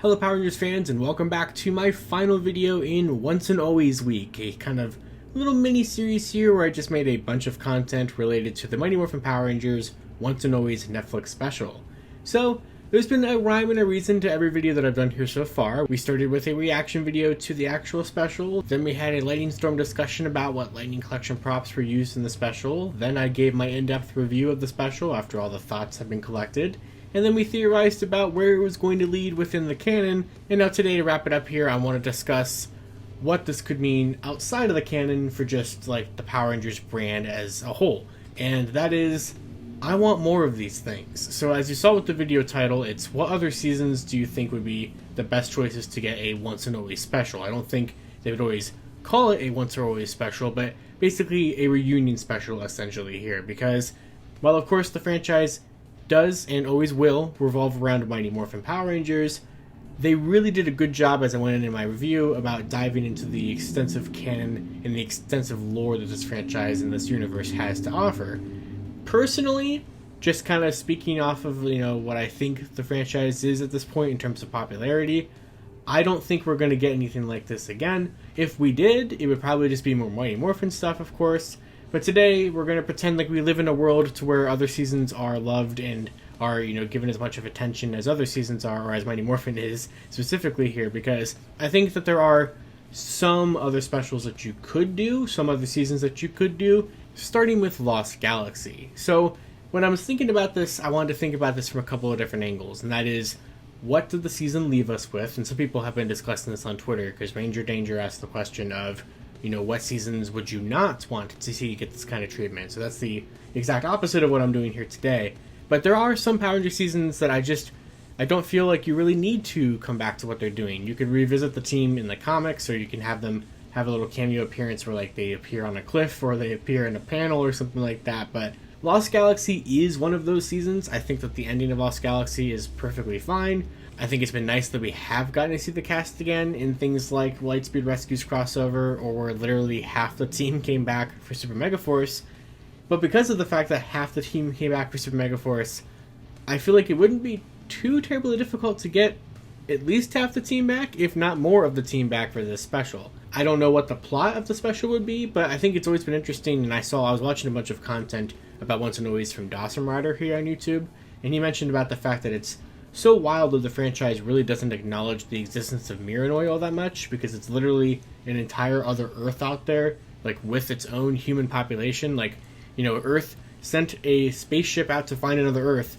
Hello Power Rangers fans, and welcome back to my final video in Once and Always Week, a kind of little mini series here where I just made a bunch of content related to the Mighty Morphin Power Rangers Once and Always Netflix special. So, there's been a rhyme and a reason to every video that I've done here so far. We started with a reaction video to the actual special, then we had a Lightning Storm discussion about what Lightning Collection props were used in the special, then I gave my in-depth review of the special after all the thoughts had been collected, and then we theorized about where it was going to lead within the canon, and now today to wrap it up here I want to discuss what this could mean outside of the canon for just like the Power Rangers brand as a whole. And that is, I want more of these things. So as you saw with the video title, it's what other seasons do you think would be the best choices to get a Once and Always special? I don't think they would always call it a Once or Always special, but basically a reunion special essentially here, because while of course the franchise does and always will revolve around Mighty Morphin Power Rangers, they really did a good job, as I went in my review, about diving into the extensive canon and the extensive lore that this franchise and this universe has to offer. Personally, just kind of speaking off of what I think the franchise is at this point in terms of popularity, I don't think we're going to get anything like this again. If we did, it would probably just be more Mighty Morphin stuff, of course. But today, we're going to pretend like we live in a world to where other seasons are loved and are, given as much of attention as other seasons are, or as Mighty Morphin is specifically here, because I think that there are some other specials that you could do, some other seasons that you could do, starting with Lost Galaxy. So, when I was thinking about this, I wanted to think about this from a couple of different angles, and that is, what did the season leave us with? And some people have been discussing this on Twitter, because Ranger Danger asked the question of, what seasons would you not want to see get this kind of treatment? So that's the exact opposite of what I'm doing here today. But there are some Power Ranger seasons that I don't feel like you really need to come back to what they're doing. You could revisit the team in the comics, or you can have them have a little cameo appearance where like they appear on a cliff or they appear in a panel or something like that. But Lost Galaxy is one of those seasons. I think that the ending of Lost Galaxy is perfectly fine. I think it's been nice that we have gotten to see the cast again in things like Lightspeed Rescue's crossover, or where literally half the team came back for Super Mega Force. But because of the fact that half the team came back for Super Mega Force, I feel like it wouldn't be too terribly difficult to get at least half the team back, if not more of the team back for this special. I don't know what the plot of the special would be, but I think it's always been interesting, and I was watching a bunch of content about Once and Always from Dawson Rider here on YouTube, and he mentioned about the fact that it's so wild that the franchise really doesn't acknowledge the existence of Miranoi all that much, because it's literally an entire other Earth out there, like with its own human population. Like, Earth sent a spaceship out to find another Earth,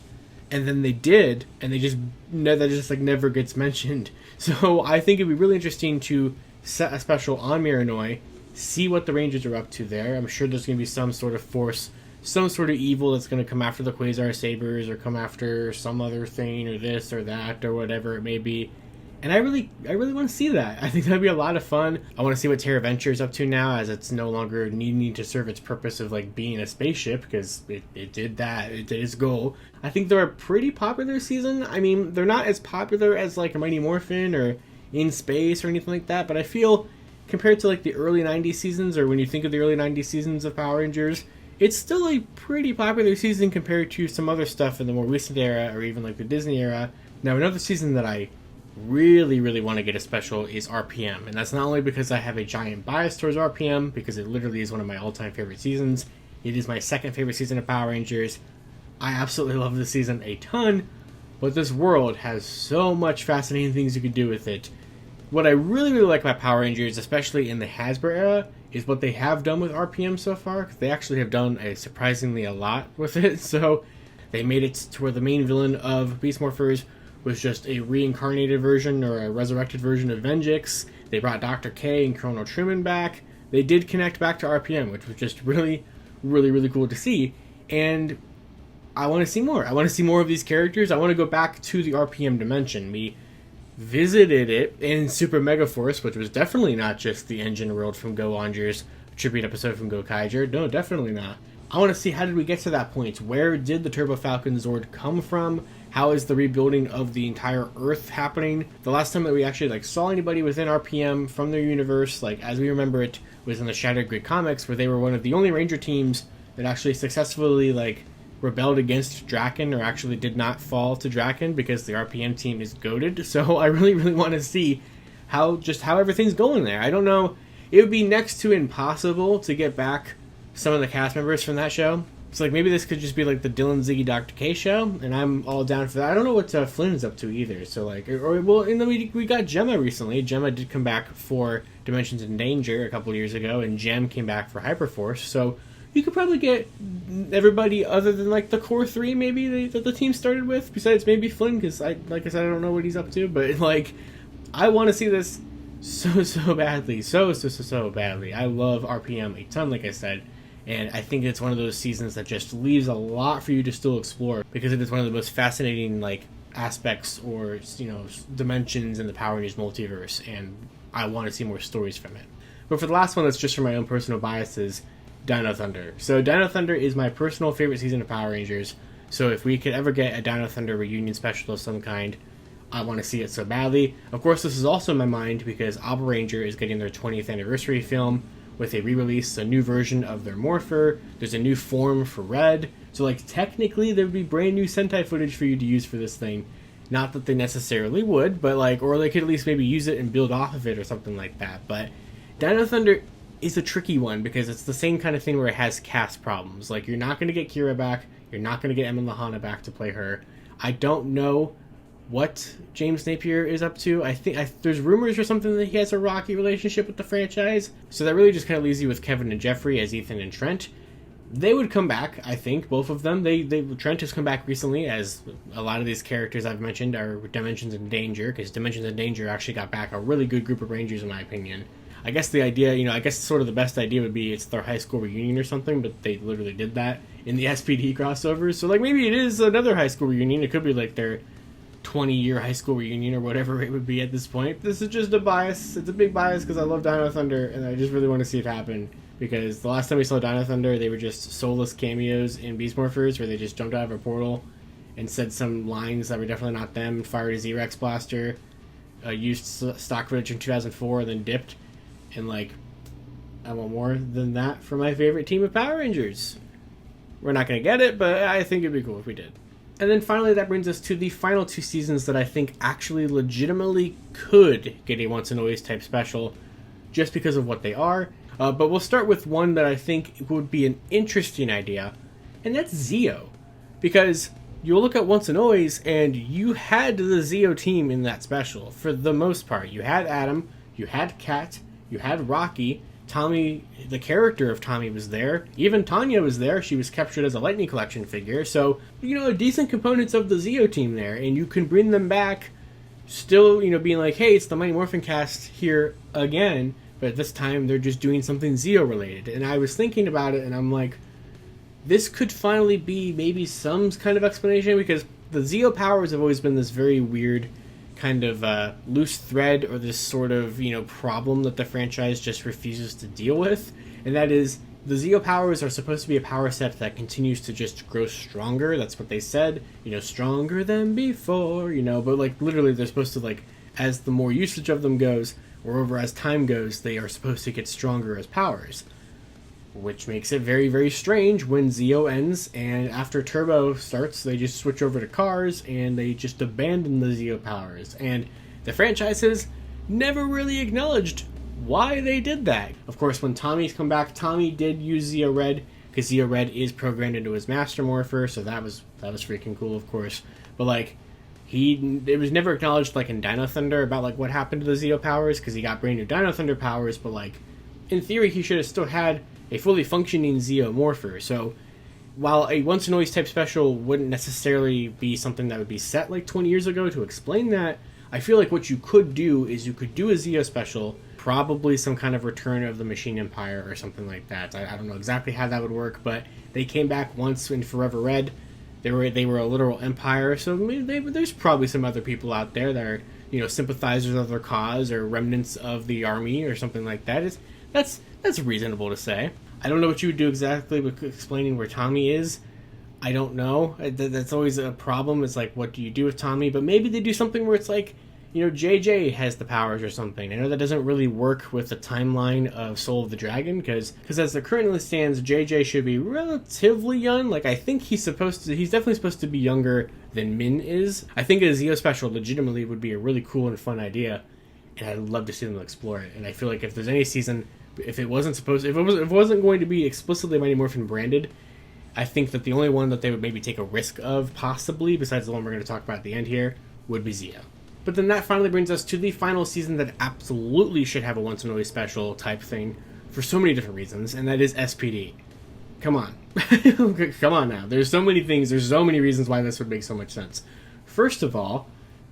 and then they did, and that just like never gets mentioned. So I think it'd be really interesting to set a special on Miranoi, see what the Rangers are up to there. I'm sure there's going to be some sort of force, some sort of evil that's going to come after the Quasar Sabers, or come after some other thing, or this or that, or whatever it may be. And I really want to see that. I think that'd be a lot of fun. I want to see what Terra Venture's up to now, as it's no longer needing to serve its purpose of like being a spaceship, because it did that. It did its goal. I think they're a pretty popular season. I mean, they're not as popular as like a Mighty Morphin or In Space or anything like that, but I feel compared to like the early 90s seasons, or when you think of the early 90s seasons of Power Rangers, it's still a pretty popular season compared to some other stuff in the more recent era, or even like the Disney era. Now, another season that I really want to get a special is RPM, and that's not only because I have a giant bias towards RPM, because it literally is one of my all-time favorite seasons. It is my second favorite season of Power Rangers. I absolutely love this season a ton, but this world has so much fascinating things you can do with it. What I really like about Power Rangers, especially in the Hasbro era, is what they have done with RPM so far, because they actually have done surprisingly a lot with it. So they made it to where the main villain of Beast Morphers was just a reincarnated version, or a resurrected version of Venjix. They brought Dr. K and Colonel Truman back. They did connect back to RPM, which was just really cool to see. And I want to see more. I want to see more of these characters. I want to go back to the RPM dimension. We visited it in Super Mega Force, which was definitely not just the engine world from Go Onger's tribute episode from Go Kaiger. No, definitely not. I want to see, how did we get to that point? Where did the Turbo Falcon Zord come from? How is the rebuilding of the entire Earth happening? The last time that we actually saw anybody within RPM from their universe, as we remember it, was in the Shattered Grid comics, where they were one of the only Ranger teams that actually successfully rebelled against Draken, or actually did not fall to Draken, because the RPM team is goated. So I really, really want to see how everything's going there. I don't know. It would be next to impossible to get back some of the cast members from that show. So like maybe this could just be like the Dylan Ziggy Dr. K show, and I'm all down for that. I don't know what Flynn's up to either. So like, well, and then we got Gemma recently. Gemma did come back for Dimensions in Danger a couple years ago, and Gem came back for Hyperforce. So you could probably get everybody other than like the core three maybe that the team started with, besides maybe Flynn, because like I said, I don't know what he's up to, but like I want to see this so badly, so badly. I love RPM a ton, like I said. And I think it's one of those seasons that just leaves a lot for you to still explore, because it is one of the most fascinating like aspects or dimensions in the Power Rangers multiverse, and I want to see more stories from it. But for the last one, that's just for my own personal biases, Dino Thunder. So Dino Thunder is my personal favorite season of Power Rangers. So if we could ever get a Dino Thunder reunion special of some kind, I want to see it so badly. Of course, this is also in my mind because Alba Ranger is getting their 20th anniversary film with a re-release, a new version of their Morpher. There's a new form for Red. So, like, technically, there would be brand new Sentai footage for you to use for this thing. Not that they necessarily would, but, like, or they could at least maybe use it and build off of it or something like that. But Dino Thunder is a tricky one because it's the same kind of thing where it has cast problems. Like, you're not going to get Kira back. You're not going to get Emma Lahana back to play her. I don't know what James Napier is up to. I think there's rumors or something that he has a rocky relationship with the franchise. So that really just kind of leaves you with Kevin and Jeffrey as Ethan and Trent. They would come back, I think, both of them. Trent has come back recently, as a lot of these characters I've mentioned are Dimensions in Danger, because Dimensions in Danger actually got back a really good group of Rangers, in my opinion. I guess the idea, I guess sort of the best idea would be it's their high school reunion or something, but they literally did that in the SPD crossovers. So, like, maybe it is another high school reunion. It could be, like, their 20-year high school reunion or whatever it would be at this point. This is just a bias. It's a big bias because I love Dino Thunder, and I just really want to see it happen. Because the last time we saw Dino Thunder, they were just soulless cameos in Beast Morphers, where they just jumped out of a portal and said some lines that were definitely not them, fired a Z-Rex blaster, used stock footage from 2004, and then dipped. And, like, I want more than that for my favorite team of Power Rangers. We're not going to get it, but I think it'd be cool if we did. And then finally, that brings us to the final two seasons that I think actually legitimately could get a Once and Always type special, just because of what they are. But we'll start with one that I think would be an interesting idea, and that's Zeo. Because you'll look at Once and Always, and you had the Zeo team in that special, for the most part. You had Adam, you had Kat, you had Rocky, Tommy, the character of Tommy was there, even Tanya was there, she was captured as a Lightning Collection figure, so, decent components of the Zeo team there, and you can bring them back, still, being like, hey, it's the Mighty Morphin cast here again, but this time they're just doing something Zeo related. And I was thinking about it, and I'm like, this could finally be maybe some kind of explanation, because the Zeo powers have always been this very weird kind of loose thread, or this sort of, problem that the franchise just refuses to deal with. And that is, the Zeo powers are supposed to be a power set that continues to just grow stronger. That's what they said, stronger than before, but like literally they're supposed to, like, as the more usage of them goes, or over as time goes, they are supposed to get stronger as powers. Which makes it very, very strange when Zeo ends, and after Turbo starts, they just switch over to Cars, and they just abandon the Zeo powers. And the franchises never really acknowledged why they did that. Of course, when Tommy's come back, Tommy did use Zeo Red, because Zeo Red is programmed into his Master Morpher, so that was freaking cool, of course. But, like, it was never acknowledged, like, in Dino Thunder about, like, what happened to the Zeo powers, because he got brand new Dino Thunder powers, but, like, in theory, he should have still had a fully functioning Zeo Morpher. So while a Once and Always type special wouldn't necessarily be something that would be set like 20 years ago to explain that, I feel like what you could do is you could do a Zeo special, probably some kind of Return of the Machine Empire or something like that. I don't know exactly how that would work, but they came back once in Forever Red. They were a literal empire, so there's probably some other people out there that are, sympathizers of their cause or remnants of the army or something like that. That's reasonable to say. I don't know what you would do exactly with explaining where Tommy is. I don't know. That's always a problem. It's like, what do you do with Tommy? But maybe they do something where it's like, JJ has the powers or something. I know that doesn't really work with the timeline of Soul of the Dragon, because as it currently stands, JJ should be relatively young. Like, I think he's definitely supposed to be younger than Min is. I think a Zeo special legitimately would be a really cool and fun idea, and I'd love to see them explore it. And I feel like if there's any season, if it wasn't going to be explicitly Mighty Morphin branded, I think that the only one that they would maybe take a risk of, possibly, besides the one we're going to talk about at the end here, would be Zeo. But then that finally brings us to the final season that absolutely should have a Once and Always special type thing for so many different reasons, and that is SPD. Come on. Come on now. There's so many things, there's so many reasons why this would make so much sense. First of all,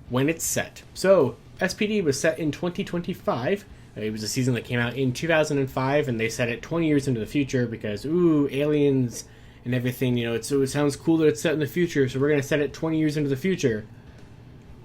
when it's set. So, SPD was set in 2025. It was a season that came out in 2005, and they set it 20 years into the future because, aliens and everything, it sounds cool that it's set in the future, so we're going to set it 20 years into the future.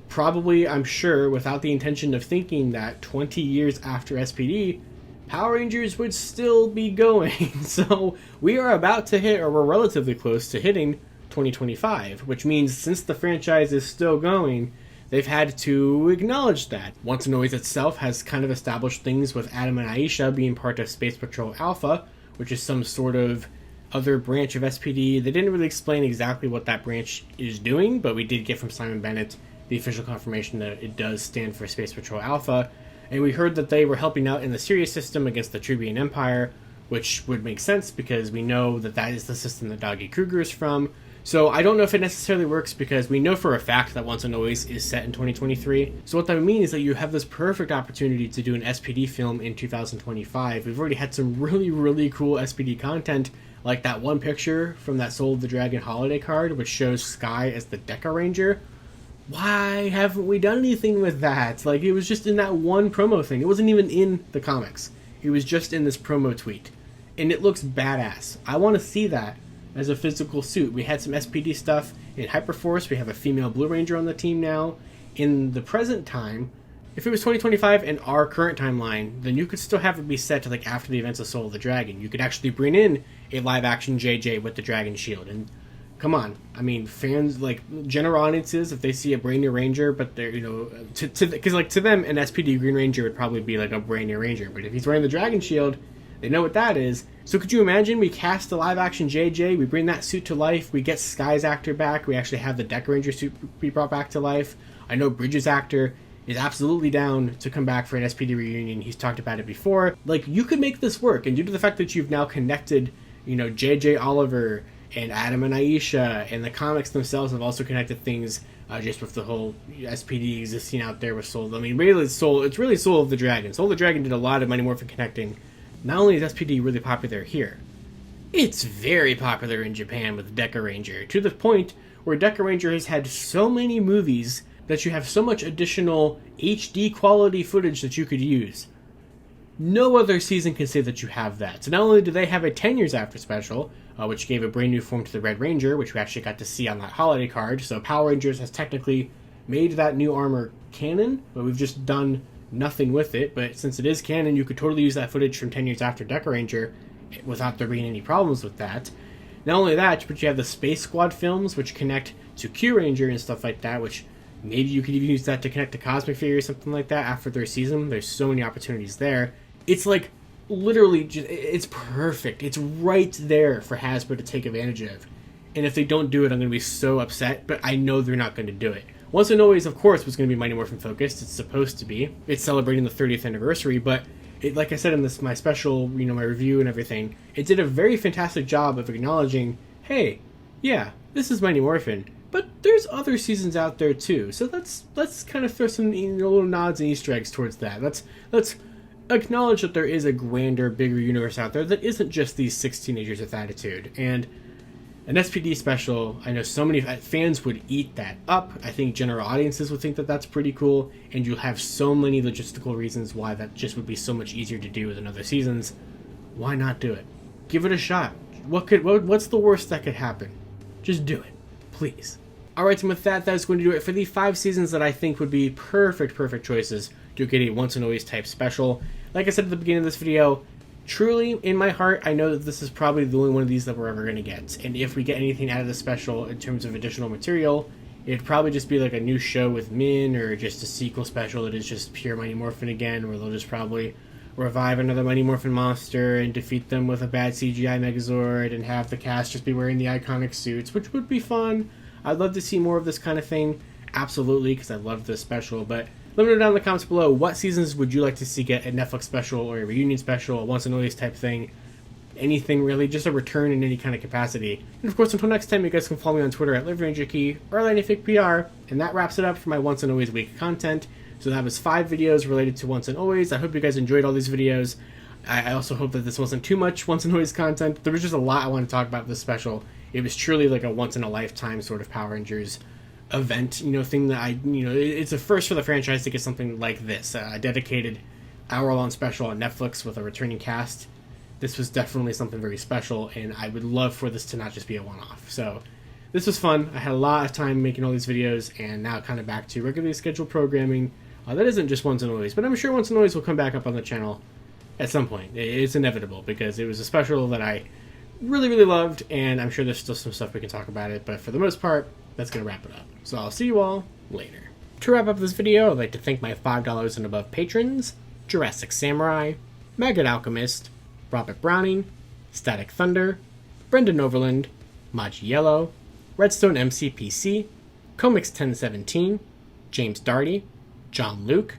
Probably, I'm sure, without the intention of thinking that 20 years after SPD, Power Rangers would still be going. So we are about to hit, or we're relatively close to hitting 2025, which means since the franchise is still going, they've had to acknowledge that. Once and Always itself has kind of established things with Adam and Aisha being part of Space Patrol Alpha, which is some sort of other branch of SPD. They didn't really explain exactly what that branch is doing, but we did get from Simon Bennett the official confirmation that it does stand for Space Patrol Alpha, and we heard that they were helping out in the Sirius system against the Tribian Empire, which would make sense because we know that that is the system that Doggy Kruger is from. So I don't know if it necessarily works because we know for a fact that Once and Always is set in 2023. So what that would mean is that you have this perfect opportunity to do an SPD film in 2025. We've already had some really, really cool SPD content, like that one picture from that Soul of the Dragon holiday card, which shows Sky as the Deca Ranger. Why haven't we done anything with that? Like, it was just in that one promo thing. It wasn't even in the comics. It was just in this promo tweet. And it looks badass. I want to see that as a physical suit. We had some SPD stuff in Hyperforce. We have a female Blue Ranger on the team now. In the present time, if it was 2025 and our current timeline, then you could still have it be set to like after the events of Soul of the Dragon. You could actually bring in a live-action JJ with the Dragon Shield. And come on, I mean, fans, like, general audiences, if they see a brand new Ranger, but they're, because, like, to them, an SPD Green Ranger would probably be, like, a brand new Ranger, but if he's wearing the Dragon Shield, they know what that is. So could you imagine, we cast the live-action JJ, we bring that suit to life, we get Sky's actor back, we actually have the Deca Ranger suit be brought back to life. I know Bridges' actor is absolutely down to come back for an SPD reunion. He's talked about it before. Like, you could make this work, and due to the fact that you've now connected, JJ Oliver and Adam and Aisha, and the comics themselves have also connected things just with the whole SPD existing out there with Soul. I mean, really, it's really Soul of the Dragon. Soul of the Dragon did a lot of Mighty Morphin connecting. Not only is SPD really popular here, it's very popular in Japan with Deca Ranger, to the point where Deca Ranger has had so many movies that you have so much additional HD quality footage that you could use. No other season can say that you have that. So not only do they have a 10 years after special, which gave a brand new form to the Red Ranger, which we actually got to see on that holiday card. So Power Rangers has technically made that new armor canon, but we've just done nothing with it. But since it is canon, you could totally use that footage from 10 years after Deca Ranger without there being any problems with that. Not only that, but you have the Space Squad films, which connect to Q Ranger and stuff like that, which maybe you could even use that to connect to Cosmic Fury or something like that after their season. There's so many opportunities there. It's like, literally, it's perfect. It's right there for Hasbro to take advantage of. And if they don't do it, I'm going to be so upset, but I know they're not going to do it. Once and Always, of course, was going to be Mighty Morphin focused. It's supposed to be. It's celebrating the 30th anniversary, but like I said in my special, my review and everything, it did a very fantastic job of acknowledging, hey, yeah, this is Mighty Morphin, but there's other seasons out there too. So let's kind of throw some little nods and Easter eggs towards that. Let's acknowledge that there is a grander, bigger universe out there that isn't just these 6 teenagers with attitude. And an SPD special, I know so many fans would eat that up. I think general audiences would think that that's pretty cool, and you'll have so many logistical reasons why that just would be so much easier to do than other seasons. Why not do it? Give it a shot. What's the worst that could happen? Just do it, please. Alright, and with that is going to do it for the 5 seasons that I think would be perfect choices to get a Once and Always type special. Like I said at the beginning of this video, truly, in my heart, I know that this is probably the only one of these that we're ever going to get. And if we get anything out of the special in terms of additional material, It'd probably just be like a new show with Min, or just a sequel special that is just pure Mighty Morphin again, where they'll just probably revive another Mighty Morphin monster and defeat them with a bad CGI Megazord and have the cast just be wearing the iconic suits, which would be fun. I'd love to see more of this kind of thing, absolutely, because I love this special. But let me know down in the comments below, what seasons would you like to see get a Netflix special or a reunion special, a once and always type thing? Anything really, just a return in any kind of capacity. And of course, until next time, you guys can follow me on Twitter at LiveRangerKey or LightningFigPR. And that wraps it up for my Once and Always Week content. So that was 5 videos related to Once and Always. I hope you guys enjoyed all these videos. I also hope that this wasn't too much Once and Always content. There was just a lot I want to talk about this special. It was truly like a once-in-a-lifetime sort of Power Rangers event, thing that it's a first for the franchise to get something like this, a dedicated hour-long special on Netflix with a returning cast. This was definitely something very special, and I would love for this to not just be a one-off. So this was fun. I had a lot of time making all these videos, and now kind of back to regularly scheduled programming. That isn't just Once and Always, but I'm sure Once and Always will come back up on the channel at some point. It's inevitable, because it was a special that I really, really loved, and I'm sure there's still some stuff we can talk about it, but for the most part, that's going to wrap it up. So I'll see you all later. To wrap up this video, I'd like to thank my $5 and above patrons: Jurassic Samurai, Maggot Alchemist, Robert Browning, Static Thunder, Brendan Overland, Maji Yellow, Redstone MCPC, Comics 1017, James Darty, John Luke,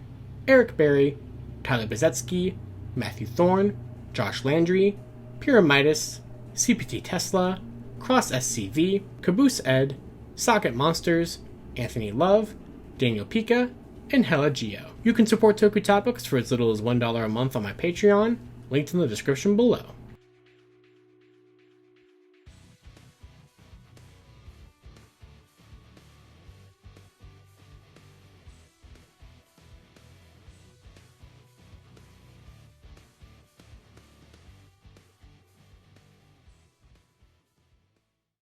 Eric Berry, Tyler Bezetsky, Matthew Thorne, Josh Landry, Pyramidas, CPT Tesla, Cross SCV, Caboose Ed, Socket Monsters, Anthony Love, Daniel Pika, and Hella Geo. You can support Toku Topics for as little as $1 a month on my Patreon, linked in the description below.